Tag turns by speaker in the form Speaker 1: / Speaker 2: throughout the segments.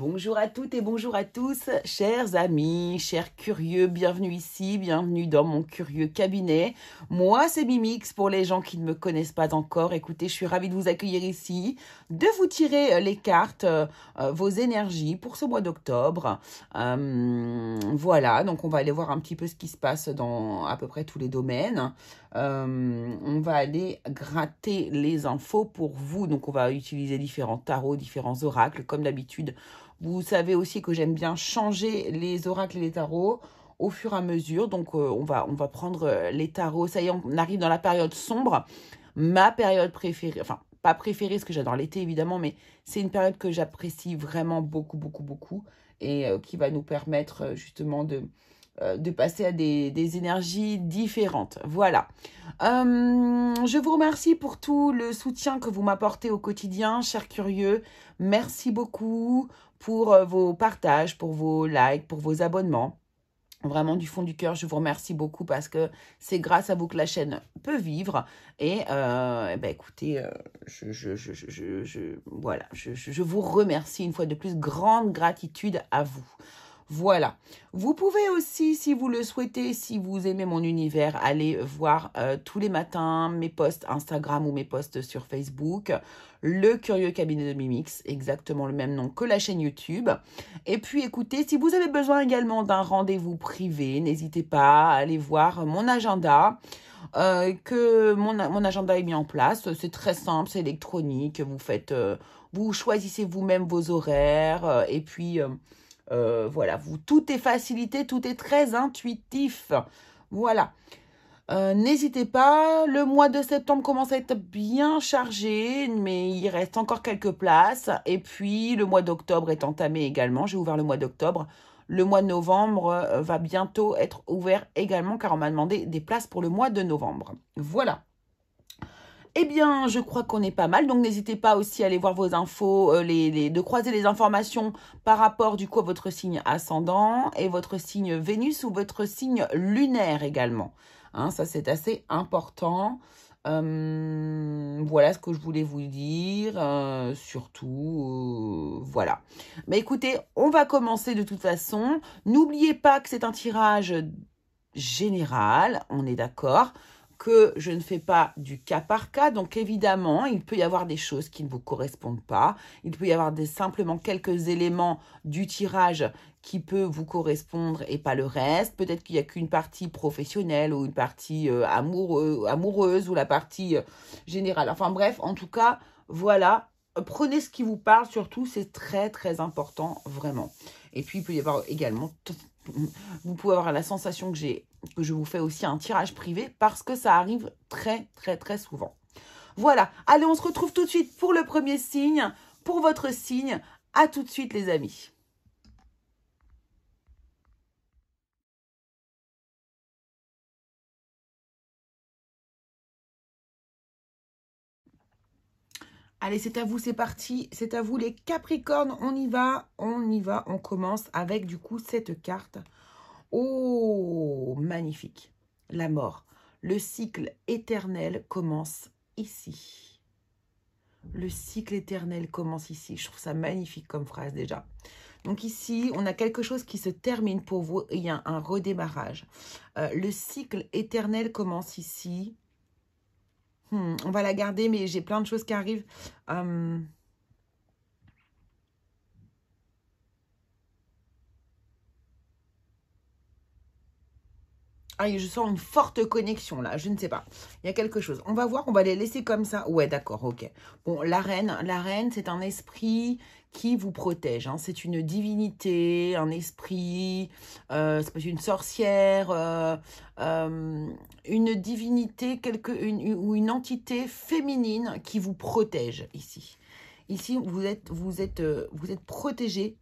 Speaker 1: Bonjour à toutes et bonjour à tous, chers amis, chers curieux, bienvenue ici, bienvenue dans mon curieux cabinet. Moi, c'est Mimix pour les gens qui ne me connaissent pas encore. Écoutez, je suis ravie de vous accueillir ici, de vous tirer les cartes, vos énergies pour ce mois d'octobre. Voilà, donc on va aller voir un petit peu ce qui se passe dans à peu près tous les domaines. On va aller gratter les infos pour vous. Donc, on va utiliser différents tarots, différents oracles, comme d'habitude. Vous savez aussi que j'aime bien changer les oracles et les tarots au fur et à mesure. Donc, on va prendre les tarots. Ça y est, on arrive dans la période sombre. Ma période préférée, enfin, pas préférée, parce que j'adore l'été, évidemment, mais c'est une période que j'apprécie vraiment beaucoup, beaucoup, beaucoup. Et qui va nous permettre justement de passer à des énergies différentes. Voilà. Je vous remercie pour tout le soutien que vous m'apportez au quotidien, chers curieux. Merci beaucoup pour vos partages, pour vos likes, pour vos abonnements. Vraiment, du fond du cœur, je vous remercie beaucoup parce que c'est grâce à vous que la chaîne peut vivre. Et écoutez, voilà, je vous remercie une fois de plus. Grande gratitude à vous. Voilà. Vous pouvez aussi, si vous le souhaitez, si vous aimez mon univers, aller voir tous les matins mes posts Instagram ou mes posts sur Facebook. Le Curieux Cabinet de Mimix, exactement le même nom que la chaîne YouTube. Et puis écoutez, si vous avez besoin également d'un rendez-vous privé, n'hésitez pas à aller voir mon agenda. Que mon agenda est mis en place. C'est très simple, c'est électronique. Vous choisissez vous-même vos horaires et puis... voilà, tout est facilité, tout est très intuitif. Voilà. N'hésitez pas, le mois de septembre commence à être bien chargé, mais il reste encore quelques places. Et puis, le mois d'octobre est entamé également. J'ai ouvert le mois d'octobre. Le mois de novembre va bientôt être ouvert également, car on m'a demandé des places pour le mois de novembre. Voilà. Eh bien, je crois qu'on est pas mal, donc n'hésitez pas aussi à aller voir vos infos, de croiser les informations par rapport du coup à votre signe ascendant et votre signe Vénus ou votre signe lunaire également. Hein, ça, c'est assez important. Voilà ce que je voulais vous dire. Surtout, voilà. Mais écoutez, on va commencer de toute façon. N'oubliez pas que c'est un tirage général, on est d'accord, que je ne fais pas du cas par cas. Donc évidemment, il peut y avoir des choses qui ne vous correspondent pas. Il peut y avoir simplement quelques éléments du tirage qui peut vous correspondre et pas le reste. Peut-être qu'il n'y a qu'une partie professionnelle ou une partie amoureuse ou la partie générale. Enfin bref, en tout cas, voilà. Prenez ce qui vous parle, surtout, c'est très très important, vraiment. Et puis, il peut y avoir également... Vous pouvez avoir la sensation que je vous fais aussi un tirage privé parce que ça arrive très, très, très souvent. Voilà. Allez, on se retrouve tout de suite pour le premier signe, pour votre signe. À tout de suite, les amis. Allez, c'est à vous, c'est parti. C'est à vous, les Capricornes. On y va, on y va. On commence avec, du coup, cette carte. Oh, magnifique. La mort. Le cycle éternel commence ici. Le cycle éternel commence ici. Je trouve ça magnifique comme phrase déjà. Donc ici, on a quelque chose qui se termine pour vous. Il y a un redémarrage. Le cycle éternel commence ici. On va la garder, mais j'ai plein de choses qui arrivent. Ah, je sens une forte connexion là, je ne sais pas. Il y a quelque chose. On va voir, on va les laisser comme ça. Ouais, d'accord, ok. Bon, la reine, c'est un esprit qui vous protège. Hein. C'est une divinité, un esprit, c'est pas une sorcière, une divinité, ou une entité féminine qui vous protège ici. Ici, vous êtes protégé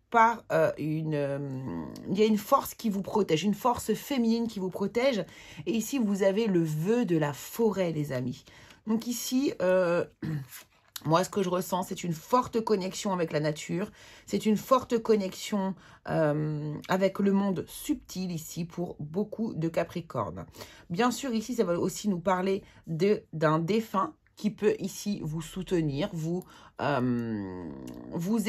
Speaker 1: par il y a une force qui vous protège, une force féminine qui vous protège. Et ici, vous avez le vœu de la forêt, les amis. Donc ici, moi, ce que je ressens, c'est une forte connexion avec la nature. C'est une forte connexion avec le monde subtil ici pour beaucoup de Capricornes. Bien sûr, ici, ça va aussi nous parler d'un défunt qui peut ici vous soutenir, vous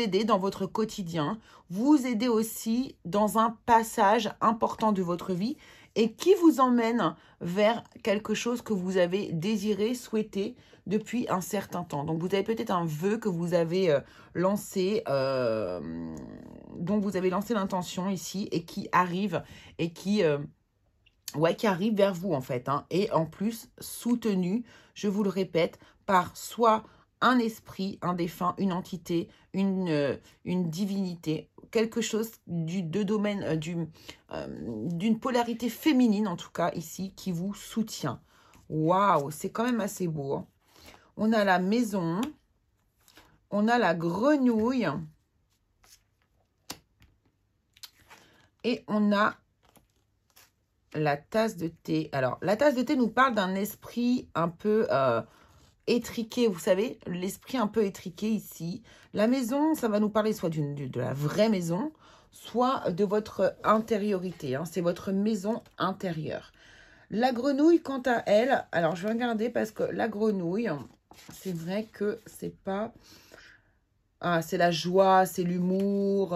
Speaker 1: aider dans votre quotidien, vous aider aussi dans un passage important de votre vie et qui vous emmène vers quelque chose que vous avez désiré, souhaité depuis un certain temps. Donc, vous avez peut-être un vœu que vous avez lancé, dont vous avez lancé l'intention ici et qui arrive et qui arrive vers vous en fait. Hein, et en plus, soutenu, je vous le répète, par soit un esprit, un défunt, une entité, une divinité, quelque chose de domaine, d'une polarité féminine en tout cas ici, qui vous soutient. Waouh, c'est quand même assez beau. Hein. On a la maison, on a la grenouille et on a la tasse de thé. Alors, la tasse de thé nous parle d'un esprit un peu étriqué, vous savez, l'esprit un peu étriqué ici. La maison, ça va nous parler soit de la vraie maison, soit de votre intériorité. Hein. C'est votre maison intérieure. La grenouille, quant à elle, alors je vais regarder parce que la grenouille, c'est vrai que c'est pas... Ah, c'est la joie, c'est l'humour.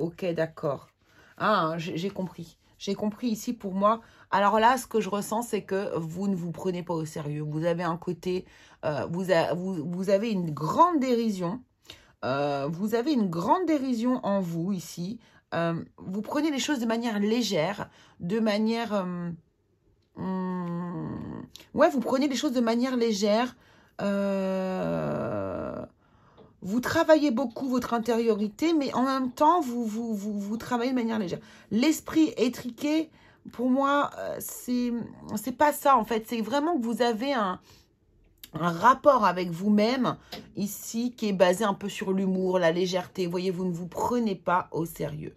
Speaker 1: Ok, d'accord. Ah, j'ai compris. J'ai compris ici pour moi. Alors là, ce que je ressens, c'est que vous ne vous prenez pas au sérieux. Vous avez un côté... vous avez une grande dérision. Vous avez une grande dérision en vous ici. Vous prenez les choses de manière légère, de manière... ouais, vous prenez les choses de manière légère. Vous travaillez beaucoup votre intériorité, mais en même temps, vous travaillez de manière légère. L'esprit étriqué, pour moi, c'est pas ça, en fait. C'est vraiment que vous avez un rapport avec vous-même, ici, qui est basé un peu sur l'humour, la légèreté. Vous voyez, vous ne vous prenez pas au sérieux.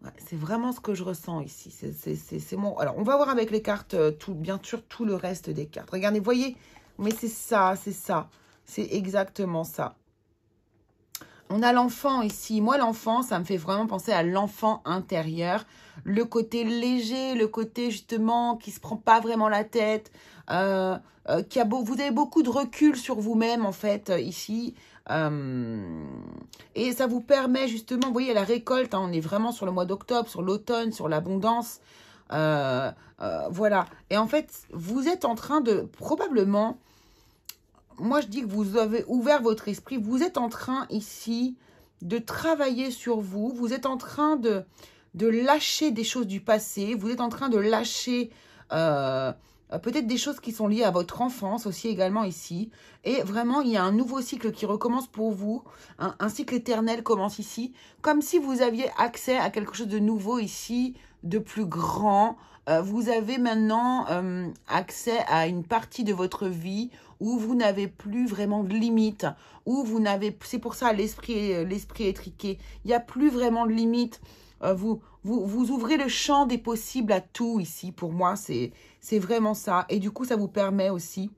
Speaker 1: Ouais, c'est vraiment ce que je ressens ici. C'est mon... Alors, on va voir avec les cartes, bien sûr, tout le reste des cartes. Regardez, vous voyez, mais c'est ça, c'est ça. C'est exactement ça. On a l'enfant ici. Moi, l'enfant, ça me fait vraiment penser à l'enfant intérieur. Le côté léger, le côté justement qui ne se prend pas vraiment la tête. Vous avez beaucoup de recul sur vous-même, en fait, ici. Et ça vous permet justement, vous voyez, la récolte. Hein, on est vraiment sur le mois d'octobre, sur l'automne, sur l'abondance. Voilà. Et en fait, vous êtes en train de probablement... Moi, je dis que vous avez ouvert votre esprit. Vous êtes en train ici de travailler sur vous. Vous êtes en train de lâcher des choses du passé. Vous êtes en train de lâcher peut-être des choses qui sont liées à votre enfance aussi également ici. Et vraiment, il y a un nouveau cycle qui recommence pour vous. Un cycle éternel commence ici. Comme si vous aviez accès à quelque chose de nouveau ici, de plus grand. Vous avez maintenant accès à une partie de votre vie où vous n'avez plus vraiment de limites, où vous n'avez... C'est pour ça l'esprit étriqué. Il n'y a plus vraiment de limites. Vous ouvrez le champ des possibles à tout ici. Pour moi, c'est vraiment ça. Et du coup, ça vous permet aussi,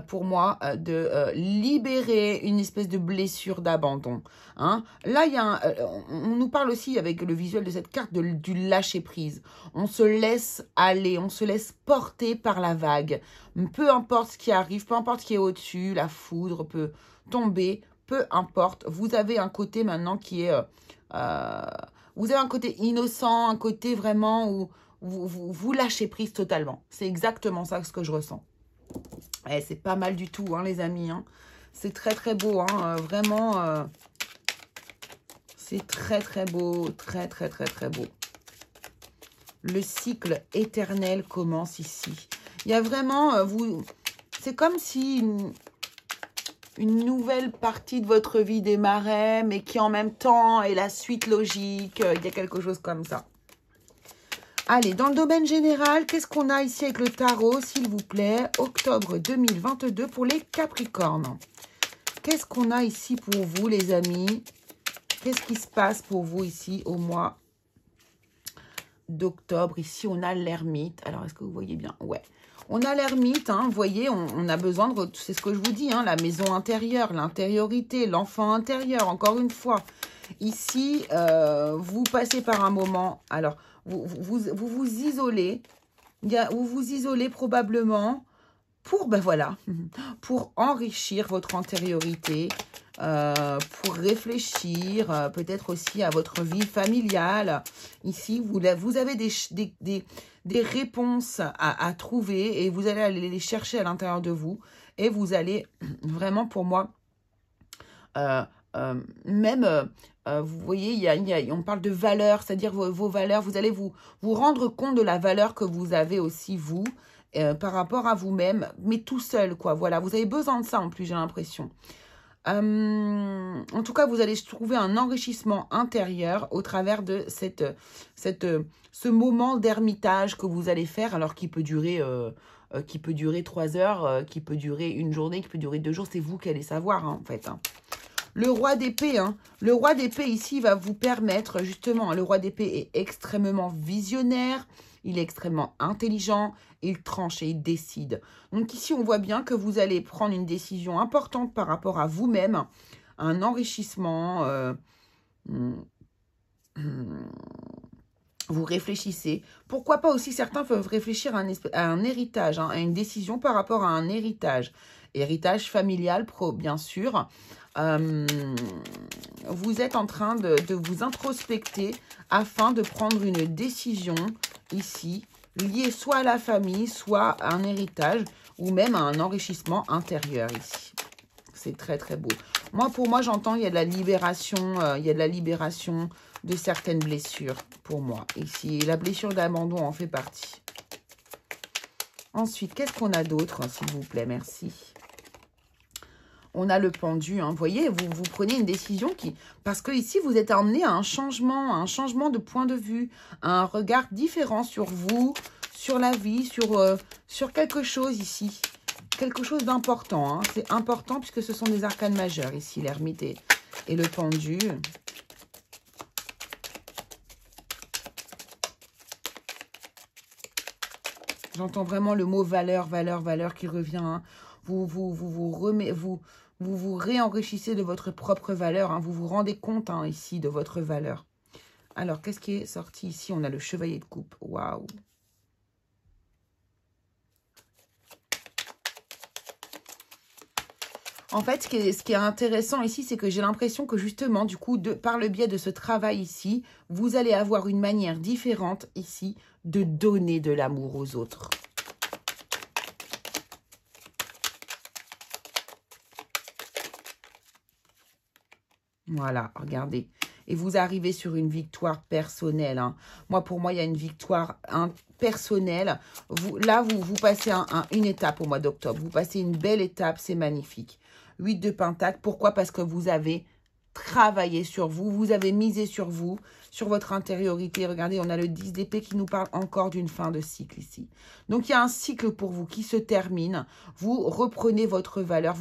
Speaker 1: pour moi, de libérer une espèce de blessure d'abandon. Hein. Là, il y a on nous parle aussi avec le visuel de cette carte du lâcher-prise. On se laisse aller, on se laisse porter par la vague. Peu importe ce qui arrive, peu importe ce qui est au-dessus, la foudre peut tomber, peu importe. Vous avez un côté maintenant qui est... vous avez un côté innocent, un côté vraiment où vous lâchez prise totalement. C'est exactement ça ce que je ressens. Eh, c'est pas mal du tout, hein, les amis. Hein. C'est très, très beau. Hein, vraiment, c'est très, très beau. Très, très, très, très beau. Le cycle éternel commence ici. Il y a vraiment... c'est comme si une nouvelle partie de votre vie démarrait, mais qui en même temps est la suite logique. Il y a quelque chose comme ça. Allez, dans le domaine général, qu'est-ce qu'on a ici avec le tarot, s'il vous plaît? Octobre 2022 pour les Capricornes. Qu'est-ce qu'on a ici pour vous, les amis? Qu'est-ce qui se passe pour vous ici au mois d'octobre? Ici, on a l'ermite. Alors, est-ce que vous voyez bien? Ouais. On a l'ermite, hein, vous voyez, on a besoin de... C'est ce que je vous dis, hein, la maison intérieure, l'intériorité, l'enfant intérieur, encore une fois. Ici, vous passez par un moment... Alors, vous isolez. Vous vous isolez probablement pour, ben voilà, pour enrichir votre antériorité, pour réfléchir peut-être aussi à votre vie familiale. Ici, vous avez des réponses à trouver et vous allez aller les chercher à l'intérieur de vous et vous allez vraiment, pour moi, vous voyez, on parle de valeurs, c'est-à-dire vos valeurs. Vous allez vous rendre compte de la valeur que vous avez aussi, vous, par rapport à vous-même, mais tout seul, quoi. Voilà, vous avez besoin de ça en plus, j'ai l'impression. En tout cas, vous allez trouver un enrichissement intérieur au travers de ce moment d'ermitage que vous allez faire, alors qui peut durer 3 heures, qui peut durer une journée, qui peut durer 2 jours. C'est vous qui allez savoir, hein, en fait. Hein. Le roi d'épée, le roi d'épée ici va vous permettre justement, le roi d'épée est extrêmement visionnaire, il est extrêmement intelligent, il tranche et il décide. Donc ici, on voit bien que vous allez prendre une décision importante par rapport à vous-même, un enrichissement, vous réfléchissez. Pourquoi pas aussi, certains peuvent réfléchir à un héritage, à une décision par rapport à un héritage. Héritage familial, bien sûr. Vous êtes en train de vous introspecter afin de prendre une décision ici, liée soit à la famille, soit à un héritage, ou même à un enrichissement intérieur ici. C'est très très beau. Pour moi, j'entends il y a de la libération, de certaines blessures pour moi ici. Et la blessure d'abandon en fait partie. Ensuite, qu'est-ce qu'on a d'autre, s'il vous plaît? Merci. On a le pendu, hein. Vous voyez, vous prenez une décision parce que ici, vous êtes emmené à un changement de point de vue, à un regard différent sur vous, sur la vie, sur quelque chose ici. Quelque chose d'important, hein. C'est important puisque ce sont des arcanes majeures ici, l'ermite et le pendu. J'entends vraiment le mot valeur, valeur, valeur qui revient, hein. Vous réenrichissez de votre propre valeur. Hein. Vous vous rendez compte ici de votre valeur. Alors, qu'est-ce qui est sorti ici? On a le chevalier de coupe. Waouh! En fait, ce qui est intéressant ici, c'est que j'ai l'impression que justement, du coup, par le biais de ce travail ici, vous allez avoir une manière différente ici de donner de l'amour aux autres. Voilà, regardez. Et vous arrivez sur une victoire personnelle. Hein. Pour moi, il y a une victoire personnelle. Vous passez une étape au mois d'octobre. Vous passez une belle étape, c'est magnifique. 8 de Pentacle. Pourquoi? Parce que vous avez travaillé sur vous. Vous avez misé sur vous, sur votre intériorité. Regardez, on a le 10 d'épée qui nous parle encore d'une fin de cycle ici. Donc, il y a un cycle pour vous qui se termine. Vous reprenez votre valeur.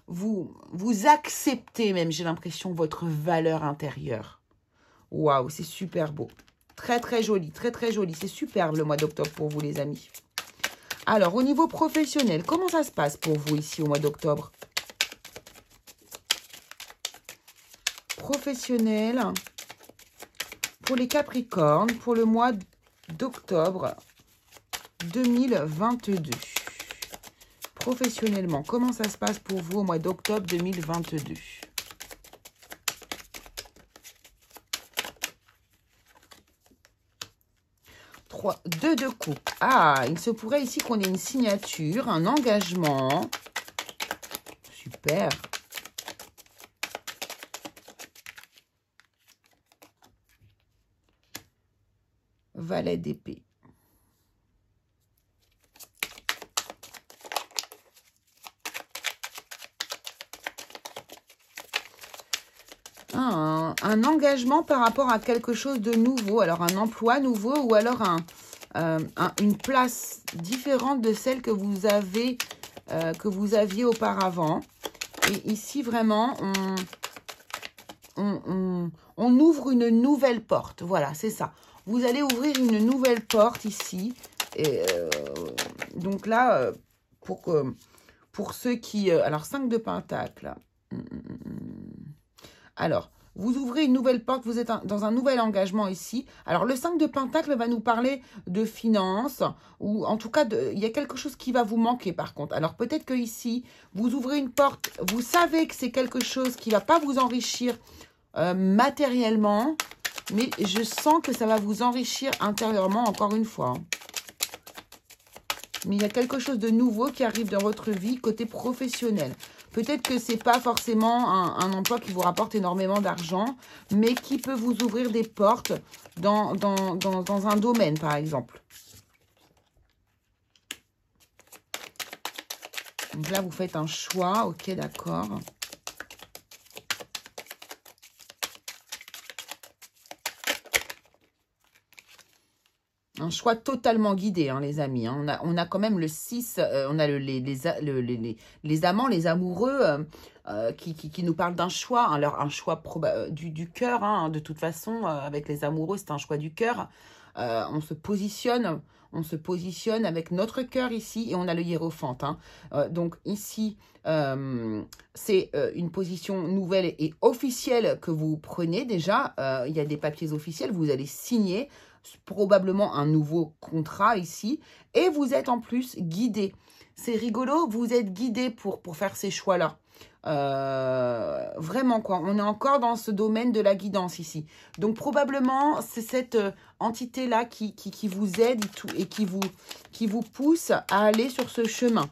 Speaker 1: Vous acceptez même, j'ai l'impression, votre valeur intérieure. Waouh, c'est super beau. Très, très joli, très, très joli. C'est superbe le mois d'octobre pour vous, les amis. Alors, au niveau professionnel, comment ça se passe pour vous ici au mois d'octobre? Professionnel, pour les Capricornes, pour le mois d'octobre 2022. Professionnellement, comment ça se passe pour vous au mois d'octobre 2022? Deux de coupe. Ah, il se pourrait ici qu'on ait une signature, un engagement. Super. Valet d'épée. Un engagement par rapport à quelque chose de nouveau. Alors, un emploi nouveau ou alors une place différente de celle que vous aviez auparavant. Et ici, vraiment, on ouvre une nouvelle porte. Voilà, c'est ça. Vous allez ouvrir une nouvelle porte ici. Et, donc là, pour ceux qui... alors, 5 de Pentacle. Alors, Vous ouvrez une nouvelle porte, vous êtes dans un nouvel engagement ici. Alors, le 5 de Pentacle va nous parler de finances, ou en tout cas, il y a quelque chose qui va vous manquer par contre. Alors, peut-être que ici, vous ouvrez une porte, vous savez que c'est quelque chose qui ne va pas vous enrichir matériellement, mais je sens que ça va vous enrichir intérieurement, encore une fois. Mais il y a quelque chose de nouveau qui arrive dans votre vie côté professionnel. Peut-être que ce n'est pas forcément un emploi qui vous rapporte énormément d'argent, mais qui peut vous ouvrir des portes dans un domaine, par exemple. Donc là, vous faites un choix. Ok, d'accord. Un choix totalement guidé, hein, les amis. Hein. On a quand même le 6, on a les amants, les amoureux qui nous parlent d'un choix. Hein, un choix du cœur, hein, de toute façon, avec les amoureux, c'est un choix du cœur. On se positionne avec notre cœur ici et on a le hiérophante. Hein. Donc ici, c'est une position nouvelle et officielle que vous prenez déjà. Il y a des papiers officiels, vous allez signer probablement un nouveau contrat ici et vous êtes en plus guidé. C'est rigolo, vous êtes guidé pour faire ces choix-là. Vraiment quoi, on est encore dans ce domaine de la guidance ici. Donc probablement c'est cette entité là qui vous aide et qui vous pousse à aller sur ce chemin.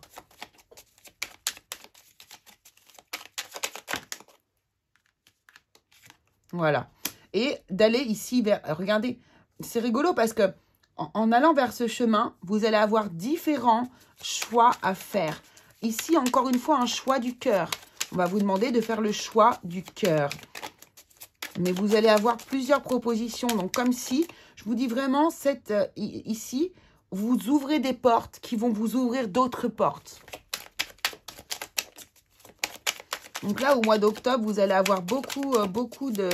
Speaker 1: Voilà. Et d'aller ici vers, regardez, c'est rigolo parce que en allant vers ce chemin, vous allez avoir différents choix à faire. Ici, encore une fois, un choix du cœur. On va vous demander de faire le choix du cœur. Mais vous allez avoir plusieurs propositions. Donc, comme si, je vous dis vraiment, ici, vous ouvrez des portes qui vont vous ouvrir d'autres portes. Donc là, au mois d'octobre, vous allez avoir beaucoup de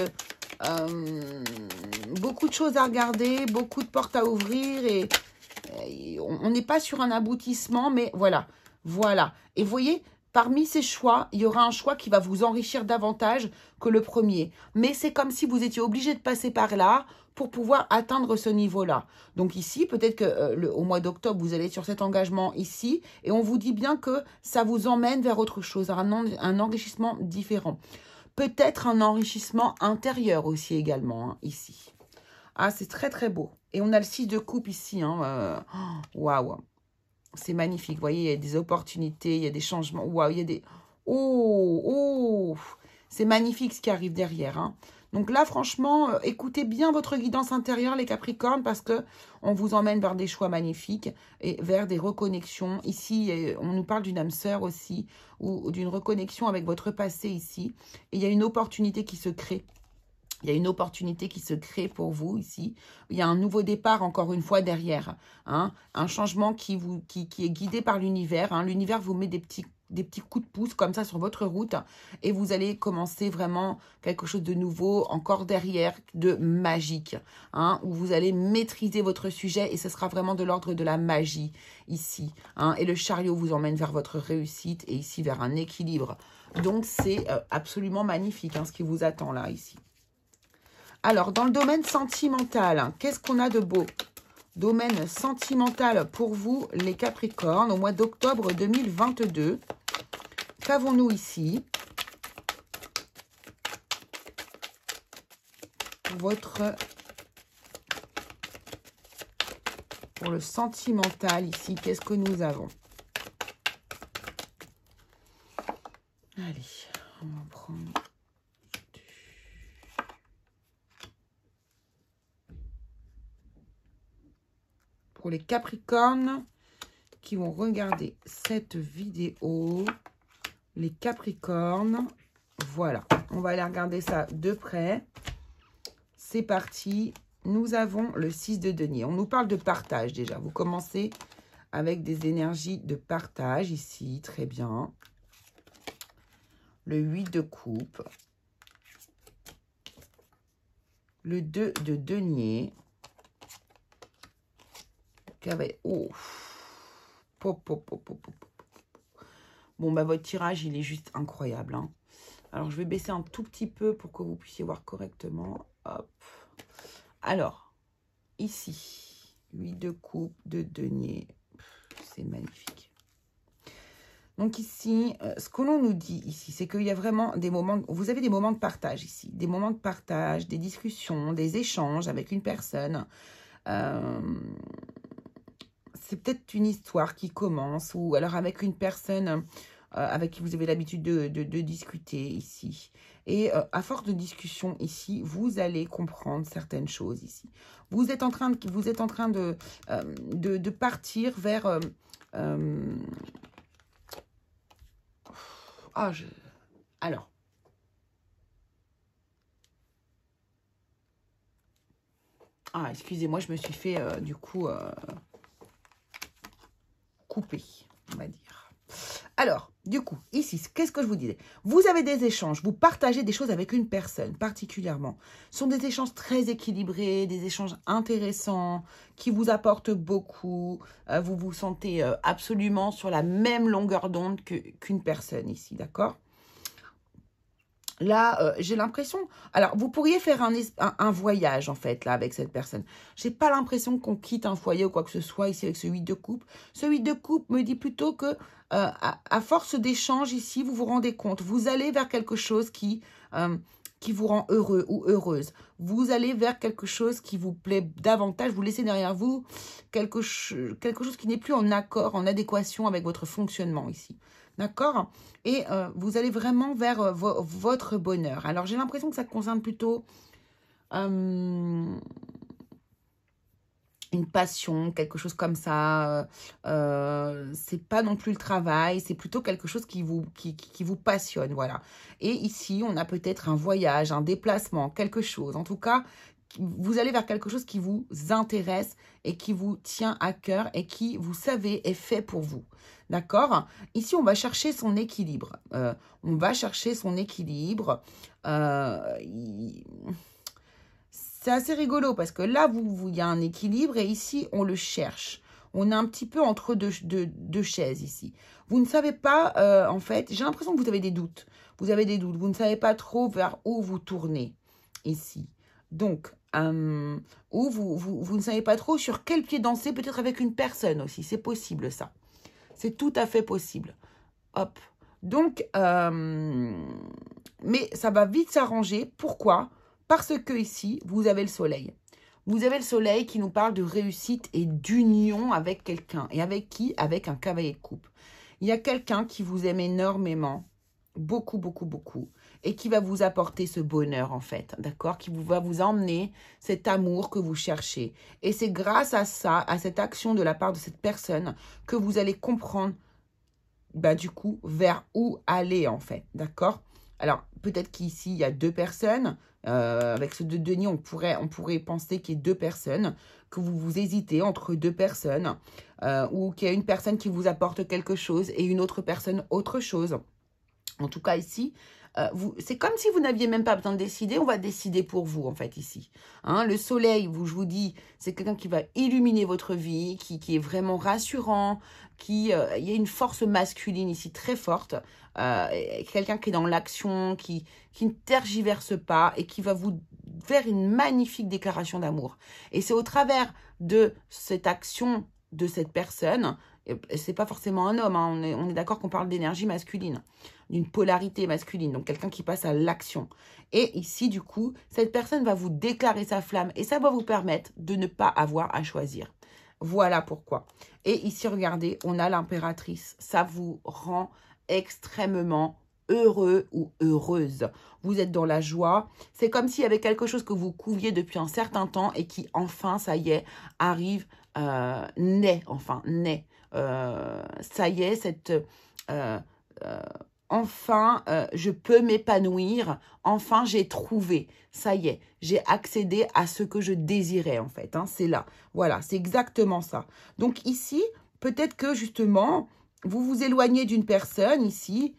Speaker 1: choses à regarder, beaucoup de portes à ouvrir. Et on n'est pas sur un aboutissement, mais voilà. Voilà. Et vous voyez, parmi ces choix, il y aura un choix qui va vous enrichir davantage que le premier. Mais c'est comme si vous étiez obligé de passer par là pour pouvoir atteindre ce niveau-là. Donc ici, peut-être que au mois d'octobre, vous allez sur cet engagement ici, et on vous dit bien que ça vous emmène vers autre chose, un enrichissement différent. Peut-être un enrichissement intérieur aussi également, hein, ici. Ah, c'est très très beau. Et on a le 6 de coupe ici. Waouh. C'est magnifique. Vous voyez, il y a des opportunités, il y a des changements. Waouh, il y a des... Oh. C'est magnifique ce qui arrive derrière. Hein. Donc là, franchement, écoutez bien votre guidance intérieure, les Capricornes, parce que on vous emmène vers des choix magnifiques et vers des reconnexions. Ici, on nous parle d'une âme sœur aussi, ou d'une reconnexion avec votre passé ici. Et il y a une opportunité qui se crée. Il y a une opportunité qui se crée pour vous ici. Il y a un nouveau départ, encore une fois, derrière. Hein, un changement qui est guidé par l'univers. Hein. L'univers vous met des petits coups de pouce comme ça sur votre route. Et vous allez commencer vraiment quelque chose de nouveau, encore derrière, de magique. Hein, où vous allez maîtriser votre sujet et ce sera vraiment de l'ordre de la magie ici. Hein, et le chariot vous emmène vers votre réussite et ici vers un équilibre. Donc, c'est absolument magnifique hein, ce qui vous attend là, ici. Alors, dans le domaine sentimental, qu'est-ce qu'on a de beau? Domaine sentimental pour vous, les Capricornes, au mois d'octobre 2022. Qu'avons-nous ici? Pour le sentimental, ici, qu'est-ce que nous avons? Allez, on va prendre... Pour les Capricornes qui vont regarder cette vidéo, les Capricornes, voilà, on va aller regarder ça de près. C'est parti, nous avons le 6 de denier. On nous parle de partage déjà. Vous commencez avec des énergies de partage ici, très bien. Le 8 de coupe. Le 2 de denier. Oh. Pop, pop, pop, pop, pop. Bon, bah, votre tirage, il est juste incroyable. Hein. Alors, je vais baisser un tout petit peu pour que vous puissiez voir correctement. Hop. Alors, ici, 8 de coupe, de denier. C'est magnifique. Donc ici, ce que l'on nous dit ici, c'est qu'il y a vraiment des moments, vous avez des moments de partage ici. Des moments de partage, des discussions, des échanges avec une personne. C'est peut-être une histoire qui commence ou alors avec une personne avec qui vous avez l'habitude de discuter ici. Et à force de discussion ici, vous allez comprendre certaines choses ici. Vous êtes en train de partir vers... Alors. Ah, excusez-moi, je me suis fait, du coup, couper, on va dire. Alors, du coup, ici, qu'est-ce que je vous disais? Vous avez des échanges, vous partagez des choses avec une personne particulièrement. Ce sont des échanges très équilibrés, des échanges intéressants, qui vous apportent beaucoup. Vous vous sentez absolument sur la même longueur d'onde qu'une personne ici, d'accord? Là, j'ai l'impression... Alors, vous pourriez faire un voyage, en fait, là, avec cette personne. J'ai pas l'impression qu'on quitte un foyer ou quoi que ce soit ici avec ce 8 de coupe. Ce 8 de coupe me dit plutôt que, à force d'échange ici, vous vous rendez compte. Vous allez vers quelque chose qui vous rend heureux ou heureuse. Vous allez vers quelque chose qui vous plaît davantage. Vous laissez derrière vous quelque chose qui n'est plus en accord, en adéquation avec votre fonctionnement ici. D'accord? Et vous allez vraiment vers votre bonheur. Alors, j'ai l'impression que ça concerne plutôt une passion, quelque chose comme ça. C'est pas non plus le travail, c'est plutôt quelque chose qui vous passionne, voilà. Et ici, on a peut-être un voyage, un déplacement, quelque chose. En tout cas, vous allez vers quelque chose qui vous intéresse et qui vous tient à cœur et qui, vous savez, est fait pour vous. D'accord? Ici, on va chercher son équilibre. On va chercher son équilibre. C'est assez rigolo parce que là, il y a un équilibre et ici, on le cherche. On est un petit peu entre deux chaises ici. Vous ne savez pas, en fait, j'ai l'impression que vous avez des doutes. Vous avez des doutes. Vous ne savez pas trop vers où vous tournez ici. Donc, ou vous ne savez pas trop sur quel pied danser, peut-être avec une personne aussi. C'est possible, ça. C'est tout à fait possible. Hop. Donc, mais ça va vite s'arranger. Pourquoi? Parce que ici, vous avez le soleil. Vous avez le soleil qui nous parle de réussite et d'union avec quelqu'un. Et avec qui? Avec un cavalier de coupe. Il y a quelqu'un qui vous aime énormément, beaucoup, beaucoup, beaucoup, et qui va vous apporter ce bonheur, en fait, d'accord? Qui va vous emmener cet amour que vous cherchez. Et c'est grâce à ça, à cette action de la part de cette personne, que vous allez comprendre, du coup, vers où aller, en fait, d'accord? Alors, peut-être qu'ici, il y a deux personnes. Avec ce de Denis, on pourrait penser qu'il y a deux personnes, que vous hésitez entre deux personnes, ou qu'il y a une personne qui vous apporte quelque chose et une autre personne autre chose. En tout cas, ici, c'est comme si vous n'aviez même pas besoin de décider. On va décider pour vous, en fait, ici. Hein, le soleil, je vous dis, c'est quelqu'un qui va illuminer votre vie, qui est vraiment rassurant, il y a une force masculine ici très forte. Quelqu'un qui est dans l'action, qui ne tergiverse pas et qui va vous faire une magnifique déclaration d'amour. Et c'est au travers de cette action de cette personne, c'est pas forcément un homme, hein, on est d'accord qu'on parle d'énergie masculine, d'une polarité masculine, donc quelqu'un qui passe à l'action. Et ici, du coup, cette personne va vous déclarer sa flamme et ça va vous permettre de ne pas avoir à choisir. Voilà pourquoi. Et ici, regardez, on a l'impératrice. Ça vous rend extrêmement heureux ou heureuse. Vous êtes dans la joie. C'est comme s'il y avait quelque chose que vous couviez depuis un certain temps et qui, enfin, ça y est, arrive, naît. Ça y est, enfin, je peux m'épanouir. Enfin, j'ai trouvé. Ça y est, j'ai accédé à ce que je désirais, en fait. Hein, c'est là. Voilà, c'est exactement ça. Donc ici, peut-être que, justement, vous vous éloignez d'une personne, ici,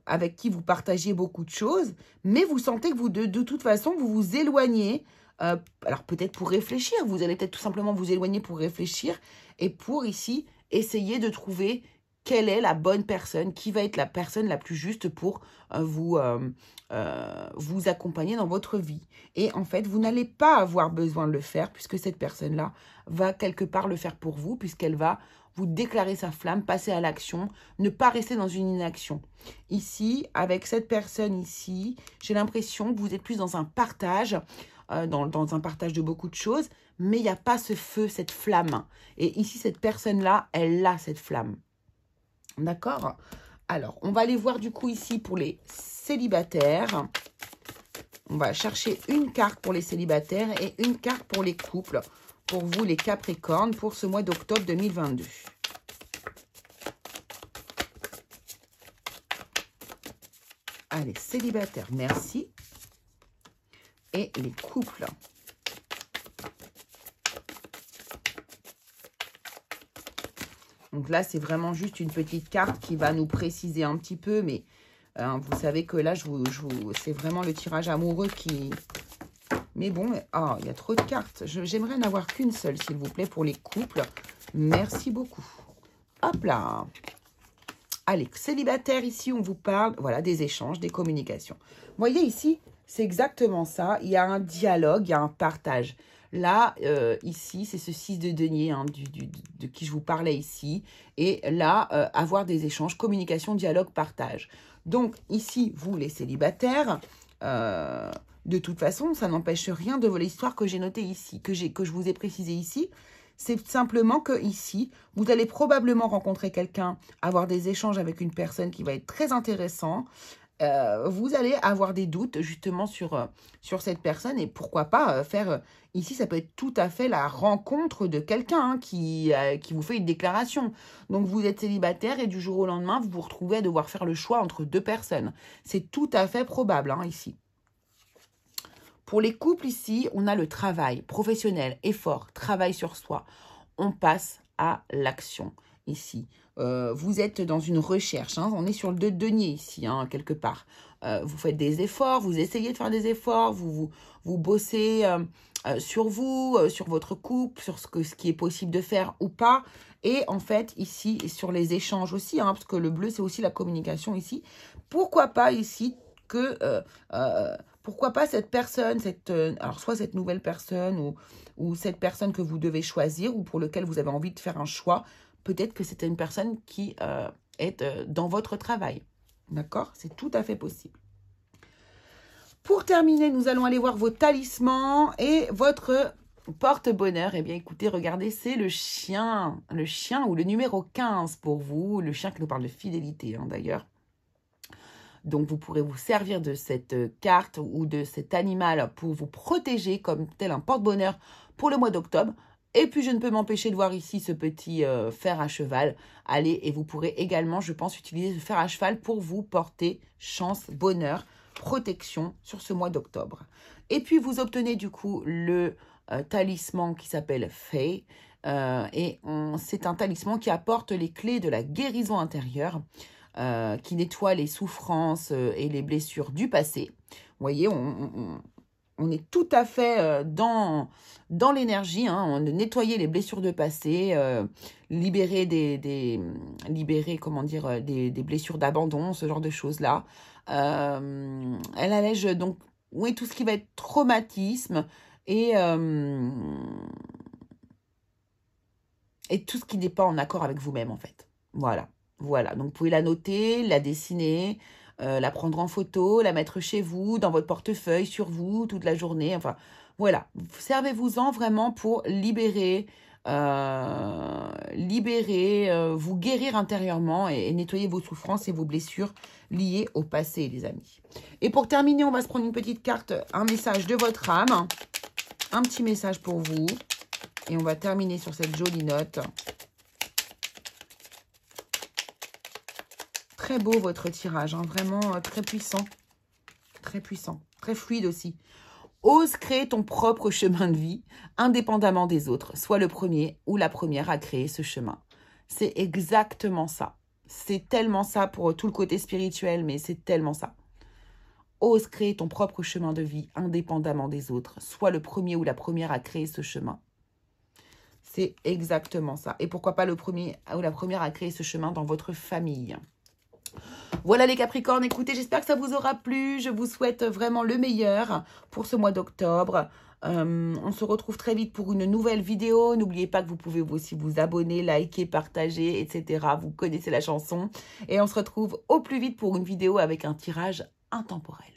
Speaker 1: avec qui vous partagez beaucoup de choses, mais vous sentez que vous, de toute façon, vous vous éloignez. Alors, peut-être pour réfléchir. Vous allez peut-être tout simplement vous éloigner pour réfléchir et pour, ici, essayer de trouver quelle est la bonne personne, qui va être la personne la plus juste pour vous accompagner dans votre vie. Et en fait, vous n'allez pas avoir besoin de le faire puisque cette personne-là va quelque part le faire pour vous, puisqu'elle va vous déclarer sa flamme, passer à l'action, ne pas rester dans une inaction. Ici, avec cette personne ici, j'ai l'impression que vous êtes plus dans un partage, dans un partage de beaucoup de choses, mais il n'y a pas ce feu, cette flamme. Et ici, cette personne-là, elle a cette flamme. D'accord? Alors, on va aller voir du coup ici pour les célibataires. On va chercher une carte pour les célibataires et une carte pour les couples. Pour vous, les Capricornes, pour ce mois d'octobre 2022. Allez, célibataires, merci. Et les couples. Donc là, c'est vraiment juste une petite carte qui va nous préciser un petit peu. Mais vous savez que là, c'est vraiment le tirage amoureux qui... Mais bon, il y a trop de cartes. J'aimerais n'avoir qu'une seule, s'il vous plaît, pour les couples. Merci beaucoup. Hop là. Allez, célibataire, ici, on vous parle, voilà, des échanges, des communications. Vous voyez ici, c'est exactement ça. Il y a un dialogue, il y a un partage. Là, ici, c'est ce 6 de denier hein, de qui je vous parlais ici. Et là, avoir des échanges, communication, dialogue, partage. Donc, ici, vous, les célibataires... de toute façon, ça n'empêche rien de l'histoire que j'ai notée ici, que je vous ai précisé ici. C'est simplement que ici, vous allez probablement rencontrer quelqu'un, avoir des échanges avec une personne qui va être très intéressant. Vous allez avoir des doutes justement sur cette personne et pourquoi pas faire... ici, ça peut être tout à fait la rencontre de quelqu'un hein, qui vous fait une déclaration. Donc, vous êtes célibataire et du jour au lendemain, vous vous retrouvez à devoir faire le choix entre deux personnes. C'est tout à fait probable hein, ici. Pour les couples ici, on a le travail professionnel, effort, travail sur soi. On passe à l'action ici. Vous êtes dans une recherche. Hein, on est sur le 2 de denier ici, hein, quelque part. Vous faites des efforts, vous essayez de faire des efforts, vous bossez sur vous, sur votre couple, sur ce qui est possible de faire ou pas. Et en fait, ici, sur les échanges aussi, hein, parce que le bleu, c'est aussi la communication ici. Pourquoi pas ici que... pourquoi pas cette personne, alors soit cette nouvelle personne ou cette personne que vous devez choisir ou pour lequel vous avez envie de faire un choix, peut-être que c'est une personne qui est dans votre travail. D'accord? C'est tout à fait possible. Pour terminer, nous allons aller voir vos talismans et votre porte-bonheur. Eh bien, écoutez, regardez, c'est le chien ou le numéro 15 pour vous, le chien qui nous parle de fidélité hein, d'ailleurs. Donc, vous pourrez vous servir de cette carte ou de cet animal pour vous protéger comme tel un porte-bonheur pour le mois d'octobre. Et puis, je ne peux m'empêcher de voir ici ce petit fer à cheval. Allez, et vous pourrez également, je pense, utiliser ce fer à cheval pour vous porter chance, bonheur, protection sur ce mois d'octobre. Et puis, vous obtenez du coup le talisman qui s'appelle Faye. C'est un talisman qui apporte les clés de la guérison intérieure. Qui nettoie les souffrances et les blessures du passé. Vous voyez, on est tout à fait dans l'énergie, hein, on nettoyer les blessures de passé, libérer libérer comment dire, des blessures d'abandon, ce genre de choses-là. Elle allège donc oui, tout ce qui va être traumatisme et tout ce qui n'est pas en accord avec vous-même, en fait. Voilà. Voilà, donc vous pouvez la noter, la dessiner, la prendre en photo, la mettre chez vous, dans votre portefeuille, sur vous, toute la journée. Enfin, voilà, servez-vous-en vraiment pour libérer, vous guérir intérieurement et nettoyer vos souffrances et vos blessures liées au passé, les amis. Et pour terminer, on va se prendre une petite carte, un message de votre âme, un petit message pour vous. Et on va terminer sur cette jolie note. Très beau votre tirage, hein, vraiment très puissant, très fluide aussi. Ose créer ton propre chemin de vie, indépendamment des autres. Sois le premier ou la première à créer ce chemin. C'est exactement ça. C'est tellement ça pour tout le côté spirituel, mais c'est tellement ça. Ose créer ton propre chemin de vie, indépendamment des autres. Sois le premier ou la première à créer ce chemin. C'est exactement ça. Et pourquoi pas le premier ou la première à créer ce chemin dans votre famille. Voilà les Capricornes, écoutez, j'espère que ça vous aura plu. Je vous souhaite vraiment le meilleur pour ce mois d'octobre. On se retrouve très vite pour une nouvelle vidéo. N'oubliez pas que vous pouvez aussi vous abonner, liker, partager, etc. Vous connaissez la chanson. Et on se retrouve au plus vite pour une vidéo avec un tirage intemporel.